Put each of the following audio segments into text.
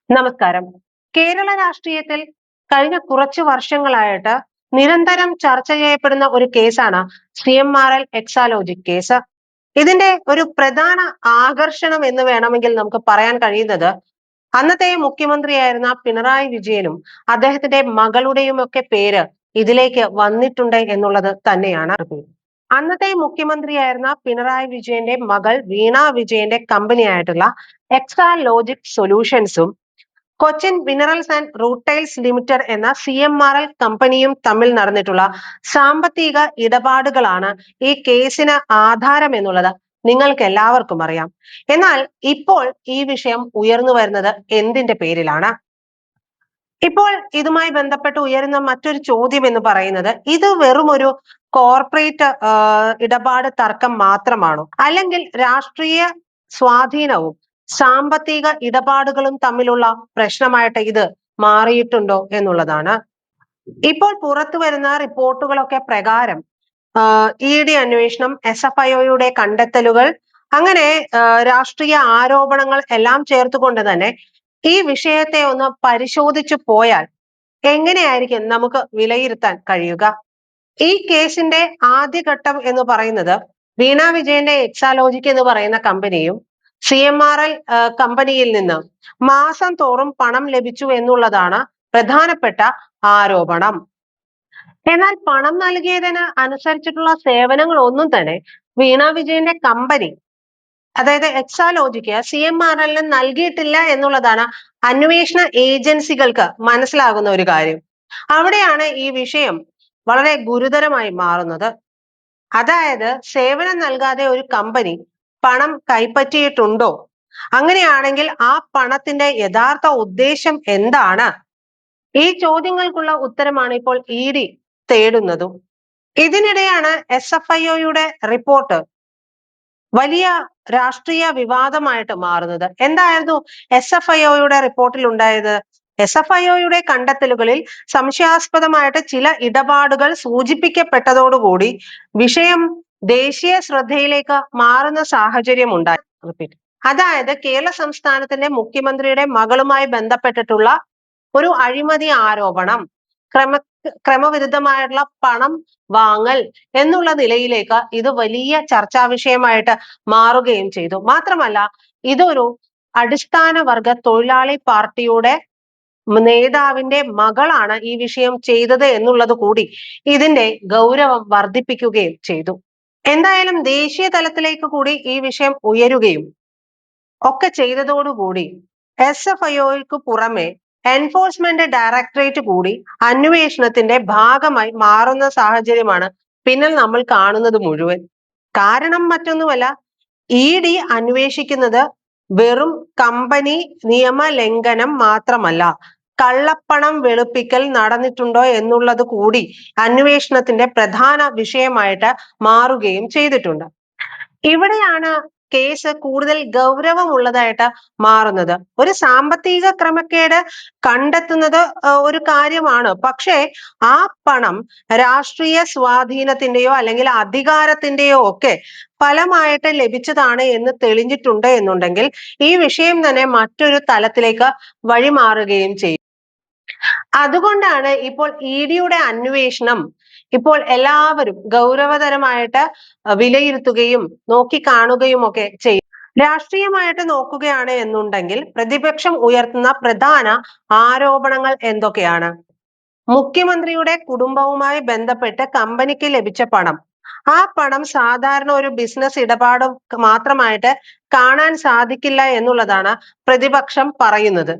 നമസ്കാരം. കേരള രാഷ്ട്രീയത്തിൽ കഴിഞ്ഞ കുറച്ചു വർഷങ്ങളായിട്ട് നിരന്തരം ചർച്ച ചെയ്യപ്പെടുന്ന ഒരു കേസാണ് CMRL എക്സാലോജിക് കേസ്. ഇതിന്റെ ഒരു പ്രധാന ആകർഷണം എന്ന് വേണമെങ്കിൽ നമുക്ക് പറയാൻ കഴിയുന്നത് അന്നത്തെ മുഖ്യമന്ത്രിയായിരുന്ന പിണറായി വിജയനും അദ്ദേഹത്തിന്റെ മകളുടെയും ഒക്കെ പേര് ഇതിലേക്ക് വന്നിട്ടുണ്ട് എന്നുള്ളത് തന്നെയാണ്. അന്നത്തെ മുഖ്യമന്ത്രിയായിരുന്ന പിണറായി വിജയന്റെ മകൾ വീണ വിജയന്റെ കമ്പനി ആയിട്ടുള്ള എക്സാലോജിക് സൊല്യൂഷൻസും Cochin Minerals and Rutiles Limited എന്ന CMRL കമ്പനിയും തമ്മിൽ നടന്നിട്ടുള്ള സാമ്പത്തിക ഇടപാടുകളാണ് ഈ കേസിന് ആധാരം എന്നുള്ളത് നിങ്ങൾക്ക് എല്ലാവർക്കും അറിയാം. എന്നാൽ ഇപ്പോൾ ഈ വിഷയം ഉയർന്നു വരുന്നത് എന്തിന്റെ പേരിലാണ്? ഇപ്പോൾ ഇതുമായി ബന്ധപ്പെട്ട് ഉയരുന്ന മറ്റൊരു ചോദ്യം എന്ന് പറയുന്നത് ഇത് വെറും ഒരു കോർപ്പറേറ്റ് ഇടപാട് തർക്കം മാത്രമാണോ, അല്ലെങ്കിൽ രാഷ്ട്രീയ സ്വാധീനവും സാമ്പത്തിക ഇടപാടുകളും തമ്മിലുള്ള പ്രശ്നമായിട്ട് ഇത് മാറിയിട്ടുണ്ടോ എന്നുള്ളതാണ്. ഇപ്പോൾ പുറത്തു വരുന്ന റിപ്പോർട്ടുകളൊക്കെ പ്രകാരം ED അന്വേഷണം, SFIOയുടെ കണ്ടെത്തലുകൾ, അങ്ങനെ രാഷ്ട്രീയ ആരോപണങ്ങൾ എല്ലാം ചേർത്തുകൊണ്ട് തന്നെ ഈ വിഷയത്തെ ഒന്ന് പരിശോധിച്ചു പോയാൽ എങ്ങനെയായിരിക്കും നമുക്ക് വിലയിരുത്താൻ കഴിയുക? ഈ കേസിന്റെ ആദ്യഘട്ടം എന്ന് പറയുന്നത് വീണ വിജയന്റെ എക്സാലോജിക് എന്ന് പറയുന്ന കമ്പനിയും CMRL കമ്പനിയിൽ നിന്ന് മാസം തോറും പണം ലഭിച്ചു എന്നുള്ളതാണ് പ്രധാനപ്പെട്ട ആരോപണം. എന്നാൽ പണം നൽകിയതിന് അനുസരിച്ചിട്ടുള്ള സേവനങ്ങൾ ഒന്നും തന്നെ വീണ വിജയന്റെ കമ്പനി, അതായത് എക്സാലോജിക്ക്, CMRL നൽകിയിട്ടില്ല എന്നുള്ളതാണ് അന്വേഷണ ഏജൻസികൾക്ക് മനസ്സിലാകുന്ന ഒരു കാര്യം. അവിടെയാണ് ഈ വിഷയം വളരെ ഗുരുതരമായി മാറുന്നത്. അതായത് സേവനം നൽകാതെ ഒരു കമ്പനി പണം കൈപ്പറ്റിയിട്ടുണ്ടോ? അങ്ങനെയാണെങ്കിൽ ആ പണത്തിന്റെ യഥാർത്ഥ ഉദ്ദേശം എന്താണ്? ഈ ചോദ്യങ്ങൾക്കുള്ള ഉത്തരമാണ് ഇപ്പോൾ ED തേടുന്നതും. ഇതിനിടെയാണ് SFIOയുടെ റിപ്പോർട്ട് വലിയ രാഷ്ട്രീയ വിവാദമായിട്ട് മാറുന്നത്. എന്തായിരുന്നു SFIOയുടെ റിപ്പോർട്ടിൽ ഉണ്ടായത്? SFIOയുടെ കണ്ടെത്തലുകളിൽ സംശയാസ്പദമായിട്ട് ചില ഇടപാടുകൾ സൂചിപ്പിക്കപ്പെട്ടതോടുകൂടി വിഷയം ദേശീയ ശ്രദ്ധയിലേക്ക് മാറുന്ന സാഹചര്യം ഉണ്ടായി. അതായത് കേരള സംസ്ഥാനത്തിന്റെ മുഖ്യമന്ത്രിയുടെ മകളുമായി ബന്ധപ്പെട്ടിട്ടുള്ള ഒരു അഴിമതി ആരോപണം, ക്രമവിരുദ്ധമായിട്ടുള്ള പണം വാങ്ങൽ എന്നുള്ള നിലയിലേക്ക് ഇത് വലിയ ചർച്ചാ വിഷയമായിട്ട് മാറുകയും ചെയ്തു. മാത്രമല്ല, ഇതൊരു അടിസ്ഥാന വർഗ തൊഴിലാളി പാർട്ടിയുടെ നേതാവിന്റെ മകളാണ് ഈ വിഷയം ചെയ്തത് എന്നുള്ളത് കൂടി ഇതിന്റെ ഗൗരവം വർദ്ധിപ്പിക്കുകയും ചെയ്തു. എന്തായാലും ദേശീയ തലത്തിലേക്ക് കൂടി ഈ വിഷയം ഉയരുകയും ഒക്കെ ചെയ്തതോടുകൂടി SFIOയ്ക്ക് പുറമെ എൻഫോഴ്സ്മെന്റ് ഡയറക്ടറേറ്റ് കൂടി അന്വേഷണത്തിന്റെ ഭാഗമായി മാറുന്ന സാഹചര്യമാണ് പിന്നിൽ നമ്മൾ കാണുന്നത് മുഴുവൻ. കാരണം മറ്റൊന്നുമല്ല, ED അന്വേഷിക്കുന്നത് വെറും കമ്പനി നിയമലംഘനം മാത്രമല്ല, കള്ളപ്പണം വെളുപ്പിക്കൽ നടന്നിട്ടുണ്ടോ എന്നുള്ളത് കൂടി അന്വേഷണത്തിന്റെ പ്രധാന വിഷയമായിട്ട് മാറുകയും ചെയ്തിട്ടുണ്ട്. ഇവിടെയാണ് കേസ് കൂടുതൽ ഗൗരവമുള്ളതായിട്ട് മാറുന്നത്. ഒരു സാമ്പത്തിക ക്രമക്കേട് കണ്ടെത്തുന്നത് ഒരു കാര്യമാണ്. പക്ഷേ ആ പണം രാഷ്ട്രീയ സ്വാധീനത്തിന്റെയോ അല്ലെങ്കിൽ അധികാരത്തിന്റെയോ ഒക്കെ ഫലമായിട്ട് ലഭിച്ചതാണ് എന്ന് തെളിഞ്ഞിട്ടുണ്ട് എന്നുണ്ടെങ്കിൽ ഈ വിഷയം തന്നെ മറ്റൊരു തലത്തിലേക്ക് വഴിമാറുകയും ചെയ്യും. അതുകൊണ്ടാണ് ഇപ്പോൾ EDയുടെ അന്വേഷണം ഇപ്പോൾ എല്ലാവരും ഗൗരവതരമായിട്ട് വിലയിരുത്തുകയും നോക്കിക്കാണുകയും ഒക്കെ ചെയ്യും. രാഷ്ട്രീയമായിട്ട് നോക്കുകയാണ് എന്നുണ്ടെങ്കിൽ പ്രതിപക്ഷം ഉയർത്തുന്ന പ്രധാന ആരോപണങ്ങൾ എന്തൊക്കെയാണ്? മുഖ്യമന്ത്രിയുടെ കുടുംബവുമായി ബന്ധപ്പെട്ട് കമ്പനിക്ക് ലഭിച്ച പണം, ആ പണം സാധാരണ ഒരു ബിസിനസ് ഇടപാട് മാത്രമായിട്ട് കാണാൻ സാധിക്കില്ല എന്നുള്ളതാണ് പ്രതിപക്ഷം പറയുന്നത്.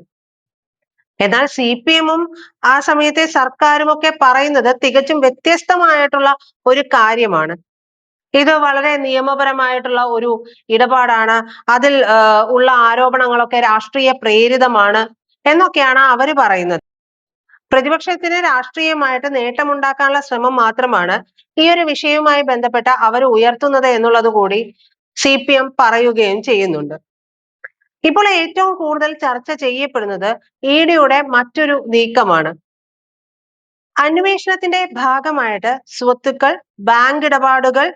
എന്നാൽ CPM-ഉം ആ സമയത്തെ സർക്കാരും ഒക്കെ പറയുന്നത് തികച്ചും വ്യത്യസ്തമായിട്ടുള്ള ഒരു കാര്യമാണ്. ഇത് വളരെ നിയമപരമായിട്ടുള്ള ഒരു ഇടപാടാണ്, അതിൽ ഉള്ള ആരോപണങ്ങളൊക്കെ രാഷ്ട്രീയ പ്രേരിതമാണ് എന്നൊക്കെയാണ് അവര് പറയുന്നത്. പ്രതിപക്ഷത്തിന് രാഷ്ട്രീയമായിട്ട് നേട്ടമുണ്ടാക്കാനുള്ള ശ്രമം മാത്രമാണ് ഈ ഒരു വിഷയവുമായി ബന്ധപ്പെട്ട് അവർ ഉയർത്തുന്നത് എന്നുള്ളത് കൂടി CPM പറയുകയും ചെയ്യുന്നുണ്ട്. ഇപ്പോൾ ഏറ്റവും കൂടുതൽ ചർച്ച ചെയ്യപ്പെടുന്നത് EDയുടെ മറ്റൊരു നീക്കമാണ്. അന്വേഷണത്തിന്റെ ഭാഗമായിട്ട് സ്വത്തുക്കൾ, ബാങ്ക് ഇടപാടുകൾ,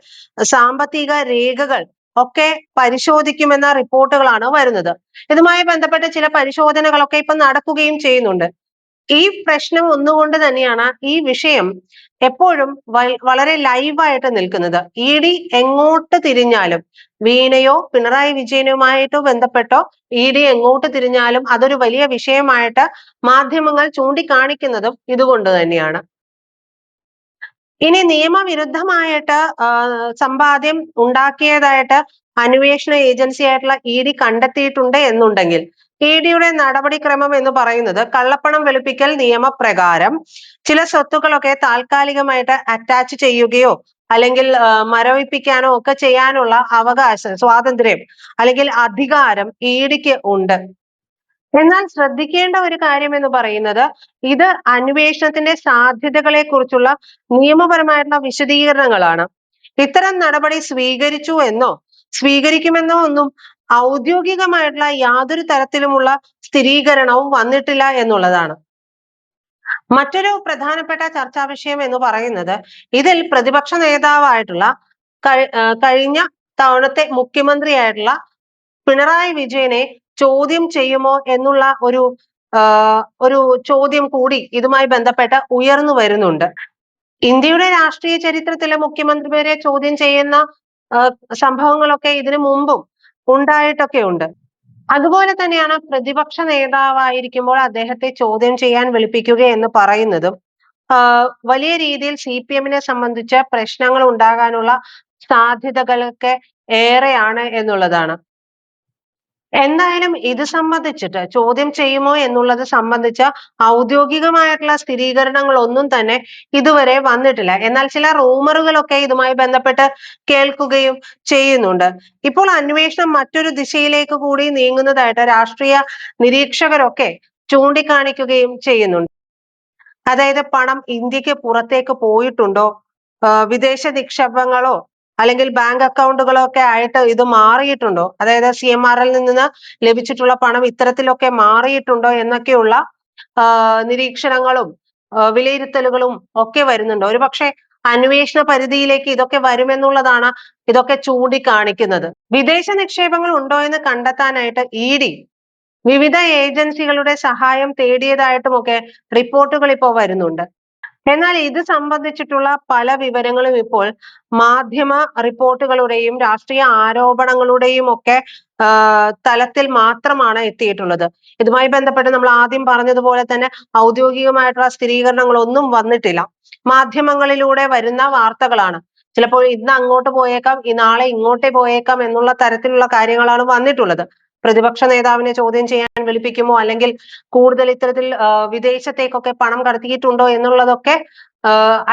സാമ്പത്തിക രേഖകൾ ഒക്കെ പരിശോധിക്കുമെന്ന റിപ്പോർട്ടുകളാണ് വരുന്നത്. ഇതുമായി ബന്ധപ്പെട്ട് ചില പരിശോധനകളൊക്കെ ഇപ്പൊ നടക്കുകയും ചെയ്യുന്നുണ്ട്. ഈ പ്രശ്നം ഒന്നുകൊണ്ട് തന്നെയാണ് ഈ വിഷയം എപ്പോഴും വളരെ ലൈവായിട്ട് നിൽക്കുന്നത്. ഇ ഡി എങ്ങോട്ട് തിരിഞ്ഞാലും, വീണയോ പിണറായി വിജയനുമായിട്ടോ ബന്ധപ്പെട്ടോ ഇ ഡി എങ്ങോട്ട് തിരിഞ്ഞാലും അതൊരു വലിയ വിഷയമായിട്ട് മാധ്യമങ്ങൾ ചൂണ്ടിക്കാണിക്കുന്നതും ഇതുകൊണ്ട് തന്നെയാണ്. ഇനി നിയമവിരുദ്ധമായിട്ട് സമ്പാദ്യം ഉണ്ടാക്കിയതായിട്ട് അന്വേഷണ ഏജൻസി ആയിട്ടുള്ള ഇ ഡി കണ്ടെത്തിയിട്ടുണ്ട് എന്നുണ്ടെങ്കിൽ ഇ ഡിയുടെ നടപടിക്രമം എന്ന് പറയുന്നത് കള്ളപ്പണം വെളുപ്പിക്കൽ നിയമപ്രകാരം ചില സ്വത്തുക്കളൊക്കെ താൽക്കാലികമായിട്ട് അറ്റാച്ച് ചെയ്യുകയോ അല്ലെങ്കിൽ മരവിപ്പിക്കാനോ ഒക്കെ ചെയ്യാനുള്ള അവകാശം, സ്വാതന്ത്ര്യം അല്ലെങ്കിൽ അധികാരം ഇ ഡിക്ക് ഉണ്ട്. എന്നാൽ ശ്രദ്ധിക്കേണ്ട ഒരു കാര്യം എന്ന് പറയുന്നത് ഇത് അന്വേഷണത്തിന്റെ സാധ്യതകളെ കുറിച്ചുള്ള നിയമപരമായിട്ടുള്ള വിശദീകരണങ്ങളാണ്. ഇത്തരം നടപടി സ്വീകരിച്ചു എന്നോ സ്വീകരിക്കുമെന്നോ ഒന്നും ഔദ്യോഗികമായിട്ടുള്ള യാതൊരു തരത്തിലുമുള്ള സ്ഥിരീകരണവും വന്നിട്ടില്ല എന്നുള്ളതാണ്. മറ്റൊരു പ്രധാനപ്പെട്ട ചർച്ചാ വിഷയം എന്ന് പറയുന്നത് ഇതിൽ പ്രതിപക്ഷ നേതാവായിട്ടുള്ള കഴിഞ്ഞ തവണത്തെ മുഖ്യമന്ത്രിയായിട്ടുള്ള പിണറായി വിജയനെ ചോദ്യം ചെയ്യുമോ എന്നുള്ള ഒരു ചോദ്യം കൂടി ഇതുമായി ബന്ധപ്പെട്ട് ഉയർന്നു വരുന്നുണ്ട്. ഇന്ത്യയുടെ രാഷ്ട്രീയ ചരിത്രത്തിലെ മുഖ്യമന്ത്രിമാരെ ചോദ്യം ചെയ്യുന്ന സംഭവങ്ങളൊക്കെ ഇതിനു മുമ്പും ഉണ്ടായിട്ടൊക്കെ ഉണ്ട്. അതുപോലെ തന്നെയാണ് പ്രതിപക്ഷ നേതാവായിരിക്കുമ്പോൾ അദ്ദേഹത്തെ ചോദ്യം ചെയ്യാൻ വിളിപ്പിക്കുക എന്ന് പറയുന്നതും വലിയ രീതിയിൽ സി പി എമ്മിനെ സംബന്ധിച്ച് പ്രശ്നങ്ങൾ ഉണ്ടാകാനുള്ള സാധ്യതകളൊക്കെ ഏറെയാണ് എന്നുള്ളതാണ്. എന്തായാലും ഇത് സംബന്ധിച്ചിട്ട് ചോദ്യം ചെയ്യുമോ എന്നുള്ളത് സംബന്ധിച്ച ഔദ്യോഗികമായിട്ടുള്ള സ്ഥിരീകരണങ്ങൾ ഒന്നും തന്നെ ഇതുവരെ വന്നിട്ടില്ല. എന്നാൽ ചില റൂമറുകളൊക്കെ ഇതുമായി ബന്ധപ്പെട്ട് കേൾക്കുകയും ചെയ്യുന്നുണ്ട്. ഇപ്പോൾ അന്വേഷണം മറ്റൊരു ദിശയിലേക്ക് കൂടി നീങ്ങുന്നതായിട്ട് രാഷ്ട്രീയ നിരീക്ഷകരൊക്കെ ചൂണ്ടിക്കാണിക്കുകയും ചെയ്യുന്നുണ്ട്. അതായത് പണം ഇന്ത്യക്ക് പുറത്തേക്ക് പോയിട്ടുണ്ടോ, വിദേശ നിക്ഷേപങ്ങളോ അല്ലെങ്കിൽ ബാങ്ക് അക്കൗണ്ടുകളോ ഒക്കെ ആയിട്ട് ഇത് മാറിയിട്ടുണ്ടോ, അതായത് CMRൽ നിന്ന് ലഭിച്ചിട്ടുള്ള പണം ഇത്തരത്തിലൊക്കെ മാറിയിട്ടുണ്ടോ എന്നൊക്കെയുള്ള നിരീക്ഷണങ്ങളും വിലയിരുത്തലുകളും ഒക്കെ വരുന്നുണ്ട്. ഒരുപക്ഷെ അന്വേഷണ പരിധിയിലേക്ക് ഇതൊക്കെ വരുമെന്നുള്ളതാണ് ഇതൊക്കെ ചൂണ്ടിക്കാണിക്കുന്നത്. വിദേശ നിക്ഷേപങ്ങൾ ഉണ്ടോ എന്ന് കണ്ടെത്താനായിട്ട് ഇ ഡി വിവിധ ഏജൻസികളുടെ സഹായം തേടിയതായിട്ടുമൊക്കെ റിപ്പോർട്ടുകൾ ഇപ്പോൾ വരുന്നുണ്ട്. എന്നാൽ ഇത് സംബന്ധിച്ചിട്ടുള്ള പല വിവരങ്ങളും ഇപ്പോൾ മാധ്യമ റിപ്പോർട്ടുകളുടെയും രാഷ്ട്രീയ ആരോപണങ്ങളുടെയും ഒക്കെ തലത്തിൽ മാത്രമാണ് എത്തിയിട്ടുള്ളത്. ഇതുമായി ബന്ധപ്പെട്ട് നമ്മൾ ആദ്യം പറഞ്ഞതുപോലെ തന്നെ ഔദ്യോഗികമായിട്ടുള്ള സ്ഥിരീകരണങ്ങളൊന്നും വന്നിട്ടില്ല. മാധ്യമങ്ങളിലൂടെ വരുന്ന വാർത്തകളാണ്. ചിലപ്പോൾ ഇന്ന് അങ്ങോട്ട് പോയേക്കാം, നാളെ ഇങ്ങോട്ടേ പോയേക്കാം എന്നുള്ള തരത്തിലുള്ള കാര്യങ്ങളാണ് വന്നിട്ടുള്ളത്. പ്രതിപക്ഷ നേതാവിനെ ചോദ്യം ചെയ്യാൻ വിളിപ്പിക്കുമോ അല്ലെങ്കിൽ കൂടുതൽ ഇത്തരത്തിൽ വിദേശത്തേക്കൊക്കെ പണം കടത്തിയിട്ടുണ്ടോ എന്നുള്ളതൊക്കെ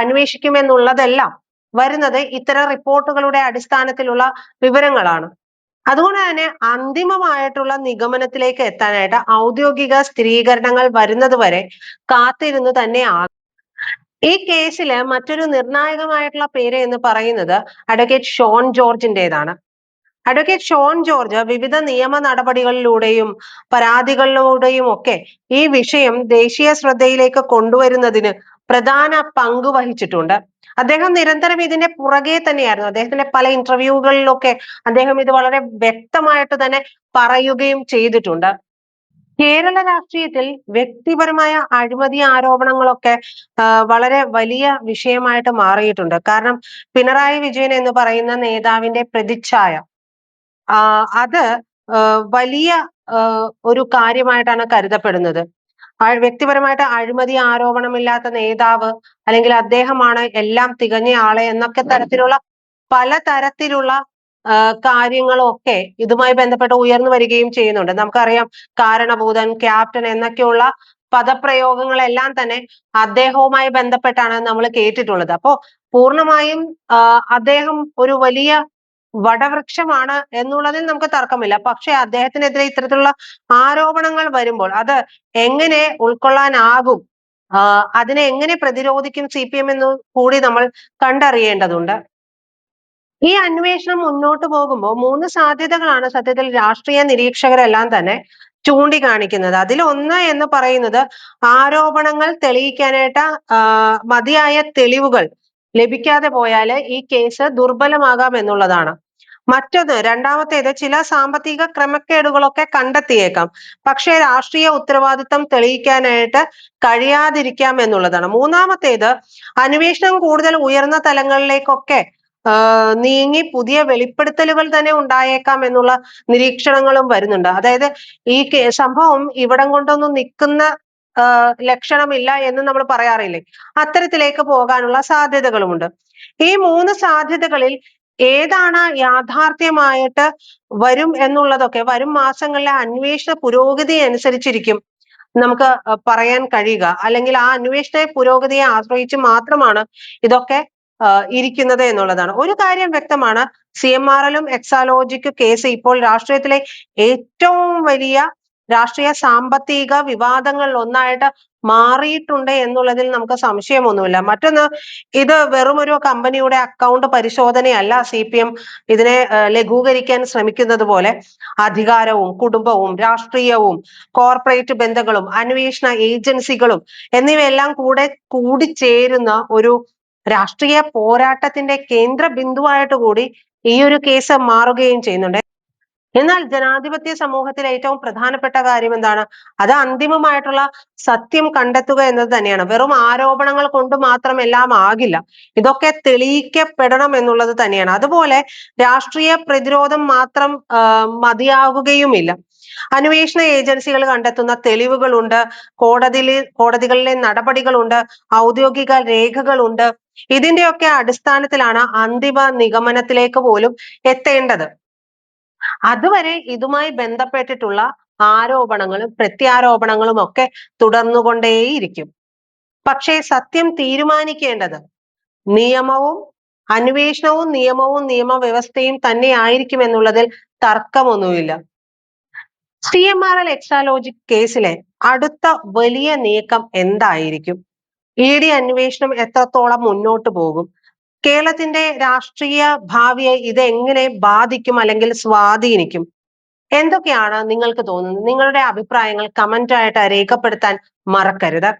അന്വേഷിക്കുമെന്നുള്ളതെല്ലാം വരുന്നത് ഇത്തരം റിപ്പോർട്ടുകളുടെ അടിസ്ഥാനത്തിലുള്ള വിവരങ്ങളാണ്. അതുകൊണ്ട് തന്നെ അന്തിമമായിട്ടുള്ള നിഗമനത്തിലേക്ക് എത്താനായിട്ട് ഔദ്യോഗിക സ്ഥിരീകരണങ്ങൾ വരുന്നത് വരെ കാത്തിരുന്നു തന്നെ ആകും. ഈ കേസില് മറ്റൊരു നിർണായകമായിട്ടുള്ള പേര് എന്ന് പറയുന്നത് അഡ്വക്കേറ്റ് ഷോൺ ജോർജിന്റേതാണ്. അഡ്വക്കേറ്റ് ഷോൺ ജോർജ് വിവിധ നിയമ നടപടികളിലൂടെയും പരാതികളിലൂടെയും ഒക്കെ ഈ വിഷയം ദേശീയ ശ്രദ്ധയിലേക്ക് കൊണ്ടുവരുന്നതിന് പ്രധാന പങ്ക് വഹിച്ചിട്ടുണ്ട്. അദ്ദേഹം നിരന്തരം ഇതിന്റെ പുറകെ തന്നെയായിരുന്നു. അദ്ദേഹത്തിന്റെ പല ഇന്റർവ്യൂകളിലൊക്കെ അദ്ദേഹം ഇത് വളരെ വ്യക്തമായിട്ട് തന്നെ പറയുകയും ചെയ്തിട്ടുണ്ട്. കേരള രാഷ്ട്രീയത്തിൽ വ്യക്തിപരമായ അഴിമതി ആരോപണങ്ങളൊക്കെ വളരെ വലിയ വിഷയമായിട്ട് മാറിയിട്ടുണ്ട്. കാരണം പിണറായി വിജയൻ എന്ന് പറയുന്ന നേതാവിന്റെ പ്രതിച്ഛായ അത് വലിയ ഒരു കാര്യമായിട്ടാണ് കരുതപ്പെടുന്നത്. വ്യക്തിപരമായിട്ട് അഴിമതി ആരോപണമില്ലാത്ത നേതാവ് അല്ലെങ്കിൽ അദ്ദേഹമാണ് എല്ലാം തികഞ്ഞ ആള് എന്നൊക്കെ തരത്തിലുള്ള പല തരത്തിലുള്ള കാര്യങ്ങളൊക്കെ ഇതുമായി ബന്ധപ്പെട്ട് ഉയർന്നു വരികയും ചെയ്യുന്നുണ്ട്. നമുക്കറിയാം കാരണഭൂതൻ, ക്യാപ്റ്റൻ എന്നൊക്കെയുള്ള പദപ്രയോഗങ്ങളെല്ലാം തന്നെ അദ്ദേഹവുമായി ബന്ധപ്പെട്ടാണ് നമ്മൾ കേട്ടിട്ടുള്ളത്. അപ്പോ പൂർണ്ണമായും അദ്ദേഹം ഒരു വലിയ വടവൃക്ഷമാണ് എന്നുള്ളതിൽ നമുക്ക് തർക്കമില്ല. പക്ഷെ അദ്ദേഹത്തിനെതിരെ ഇത്തരത്തിലുള്ള ആരോപണങ്ങൾ വരുമ്പോൾ അത് എങ്ങനെ ഉൾക്കൊള്ളാനാകും, അതിനെ എങ്ങനെ പ്രതിരോധിക്കും CPM എന്ന് കൂടി നമ്മൾ കണ്ടറിയേണ്ടതുണ്ട്. ഈ അന്വേഷണം മുന്നോട്ട് പോകുമ്പോൾ 3 സാധ്യതകളാണ് സത്യത്തിൽ രാഷ്ട്രീയ നിരീക്ഷകരെല്ലാം തന്നെ ചൂണ്ടിക്കാണിക്കുന്നത്. അതിൽ ഒന്ന് എന്ന് പറയുന്നത് ആരോപണങ്ങൾ തെളിയിക്കാനായിട്ട് മതിയായ തെളിവുകൾ ലഭിക്കാതെ പോയാൽ ഈ കേസ് ദുർബലമാകാം എന്നുള്ളതാണ്. മറ്റൊന്ന് രണ്ടാമത്തേത് ചില സാമ്പത്തിക ക്രമക്കേടുകളൊക്കെ കണ്ടെത്തിയേക്കാം. പക്ഷേ രാഷ്ട്രീയ ഉത്തരവാദിത്തം തെളിയിക്കാനായിട്ട് കഴിയാതിരിക്കാം എന്നുള്ളതാണ്. മൂന്നാമത്തേത് അന്വേഷണം കൂടുതൽ ഉയർന്ന തലങ്ങളിലേക്കൊക്കെ നീങ്ങി പുതിയ വെളിപ്പെടുത്തലുകൾ തന്നെ ഉണ്ടായേക്കാം എന്നുള്ള നിരീക്ഷണങ്ങളും വരുന്നുണ്ട്. അതായത് ഈ സംഭവം ഇവിടം കൊണ്ടൊന്നും നിൽക്കുന്ന ലക്ഷണമില്ല എന്ന് നമ്മൾ പറയാറില്ലേ, അത്തരത്തിലേക്ക് പോകാനുള്ള സാധ്യതകളുമുണ്ട്. ഈ മൂന്ന് സാധ്യതകളിൽ ഏതാണ് യാഥാർത്ഥ്യമായിട്ട് വരും എന്നുള്ളതൊക്കെ വരും മാസങ്ങളിലെ അന്വേഷണ പുരോഗതി അനുസരിച്ചിരിക്കും നമുക്ക് പറയാൻ കഴിയുക. അല്ലെങ്കിൽ ആ അന്വേഷണ പുരോഗതിയെ ആശ്രയിച്ച് മാത്രമാണ് ഇതൊക്കെ ഇരിക്കുന്നത് എന്നുള്ളതാണ്. ഒരു കാര്യം വ്യക്തമാണ്, CMRL എക്സാലോജിക് കേസ് ഇപ്പോൾ രാഷ്ട്രീയത്തിലെ ഏറ്റവും വലിയ രാഷ്ട്രീയ സാമ്പത്തിക വിവാദങ്ങളിൽ ഒന്നായിട്ട് മാറിയിട്ടുണ്ട് എന്നുള്ളതിൽ നമുക്ക് സംശയമൊന്നുമില്ല. മറ്റൊന്ന്, ഇത് വെറും ഒരു കമ്പനിയുടെ അക്കൗണ്ട് പരിശോധനയല്ല. CPM ഇതിനെ ലഘൂകരിക്കാൻ ശ്രമിക്കുന്നത് പോലെ അധികാരവും കുടുംബവും രാഷ്ട്രീയവും കോർപ്പറേറ്റ് ബന്ധങ്ങളും അന്വേഷണ ഏജൻസികളും എന്നിവയെല്ലാം കൂടിച്ചേരുന്ന ഒരു രാഷ്ട്രീയ പോരാട്ടത്തിന്റെ കേന്ദ്ര ബിന്ദുവായിട്ട് കൂടി ഈ ഒരു കേസ് മാറുകയും ചെയ്യുന്നുണ്ട്. എന്നാൽ ജനാധിപത്യ സമൂഹത്തിൽ ഏറ്റവും പ്രധാനപ്പെട്ട കാര്യം എന്താണ്? അത് അന്തിമമായിട്ടുള്ള സത്യം കണ്ടെത്തുക എന്നത് തന്നെയാണ്. വെറും ആരോപണങ്ങൾ കൊണ്ട് മാത്രം എല്ലാം ആകില്ല. ഇതൊക്കെ തെളിയിക്കപ്പെടണം എന്നുള്ളത് തന്നെയാണ്. അതുപോലെ രാഷ്ട്രീയ പ്രതിരോധം മാത്രം മതിയാകുകയുമില്ല. അന്വേഷണ ഏജൻസികൾ കണ്ടെത്തുന്ന തെളിവുകളുണ്ട്, കോടതികളിലെ നടപടികളുണ്ട്, ഔദ്യോഗിക രേഖകളുണ്ട്. ഇതിന്റെയൊക്കെ അടിസ്ഥാനത്തിലാണ് അന്തിമ നിഗമനത്തിലേക്ക് പോലും എത്തേണ്ടത്. അതുവരെ ഇതുമായി ബന്ധപ്പെട്ടിട്ടുള്ള ആരോപണങ്ങളും പ്രത്യാരോപണങ്ങളും ഒക്കെ തുടർന്നുകൊണ്ടേയിരിക്കും. പക്ഷേ സത്യം തീരുമാനിക്കേണ്ടത് നിയമവും നിയമവും നിയമവ്യവസ്ഥയും തന്നെയായിരിക്കും എന്നുള്ളതിൽ തർക്കമൊന്നുമില്ല. CMRL എക്സാലോജിക് കേസിലെ അടുത്ത വലിയ നീക്കം എന്തായിരിക്കും? ED അന്വേഷണം എത്രത്തോളം മുന്നോട്ട് പോകും? കേരളത്തിന്റെ രാഷ്ട്രീയ ഭാവിയെ ഇത് എങ്ങനെ ബാധിക്കും അല്ലെങ്കിൽ സ്വാധീനിക്കും? എന്തൊക്കെയാണ് നിങ്ങൾക്ക് തോന്നുന്നത്? നിങ്ങളുടെ അഭിപ്രായങ്ങൾ കമന്റ് ആയിട്ട് രേഖപ്പെടുത്താൻ മറക്കരുത്.